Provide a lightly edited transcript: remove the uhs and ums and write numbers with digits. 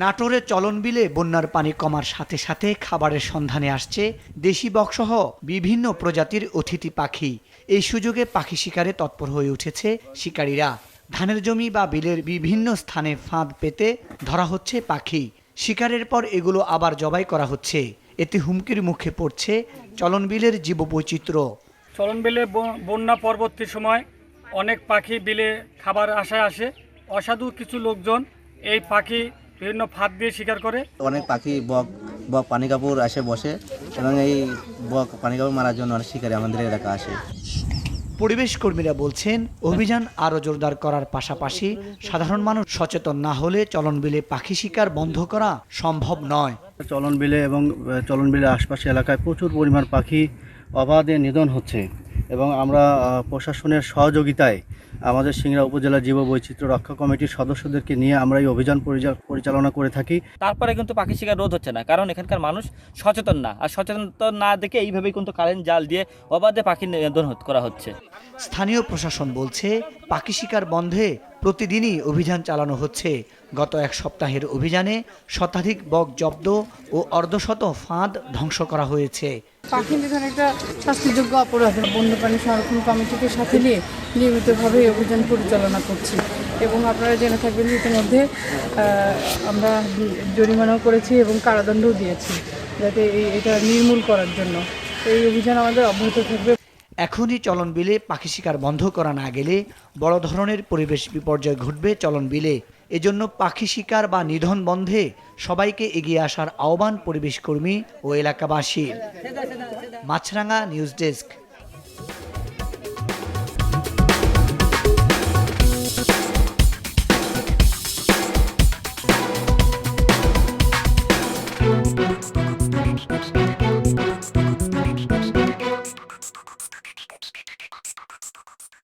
নাটোরে চলন বিলে বন্যার পানি কমার সাথে সাথে খাবারের সন্ধানে আসছে দেশি বকসহ বিভিন্ন প্রজাতির অতিথি পাখি। এই সুযোগে পাখি শিকারে তৎপর হয়ে উঠেছে শিকারীরা। ধানের জমি বা বিলের বিভিন্ন স্থানে ফাঁদ পেতে ধরা হচ্ছে পাখি। শিকারের পর এগুলো আবার জবাই করা হচ্ছে। এতে হুমকির মুখে পড়ছে চলন বিলের জীববৈচিত্র্য। চলন বিলে বন্যা পরবর্তী সময় অনেক পাখি বিলে খাবার আশায় আসে। অসাধু কিছু লোকজন এই পাখি বিভিন্ন ফাঁদ দিয়ে শিকার করে। অনেক পাখি বক বক পানি কাপড় আসে বসে এবং এই বক পানি কাপড় মারার জন্য অনেক শিকারী আমাদের এলাকা আসে। পরিবেশ কর্মীরা বলছেন, অভিযান আরও জোরদার করার পাশাপাশি সাধারণ মানুষ সচেতন না হলে চলন বিলে পাখি শিকার বন্ধ করা সম্ভব নয়। চলন বিলে এবং চলন বিলের আশপাশে এলাকায় প্রচুর পরিমাণ পাখি অবাধে নিধন হচ্ছে এবং আমরা প্রশাসনের সহযোগিতায় আমাদের সিংড়া উপজেলা জীববৈচিত্র্য রক্ষা কমিটির সদস্যদেরকে নিয়ে আমরা এই অভিযান পরিচালনা করে থাকি। তারপরে কিন্তু পাখি শিকার রোধ হচ্ছে না, কারণ এখানকার মানুষ সচেতন না। আর সচেতন না দেখে এইভাবেই কিন্তু কারেন্ট জাল দিয়ে অবাধে পাখি নিধন করা হচ্ছে। স্থানীয় প্রশাসন বলছে, পাখি শিকার বন্ধে প্রতিদিনই অভিযান চালানো হচ্ছে। গত এক সপ্তাহের অভিযানে শতাধিক বক জব্দ ও অর্ধশত ফাঁদ ধ্বংস করা হয়েছে। পাখি নিধন একটা শাস্তিযোগ্য অপরাধ। বন্যপ্রাণী সংরক্ষণ কমিটিকে সাথে নিয়ে নিয়মিতভাবে অভিযান পরিচালনা করছি এবং আপনারা জেনে থাকবেন ইতিমধ্যে আমরা জরিমানাও করেছি এবং কারাদণ্ডও দিয়েছি, যাতে এটা নির্মূল করার জন্য এই অভিযান আমাদের অব্যাহত থাকবে। এখনই চলন বিলে পাখি শিকার বন্ধ করা না গেলে বড় ধরনের পরিবেশ বিপর্যয় ঘটবে চলন বিলে। এজন্য পাখি শিকার বা নিধন বন্ধে সবাইকে এগিয়ে আসার আহ্বান পরিবেশ কর্মী ও এলাকাবাসীর। মাছরাঙা নিউজ ডেস্ক।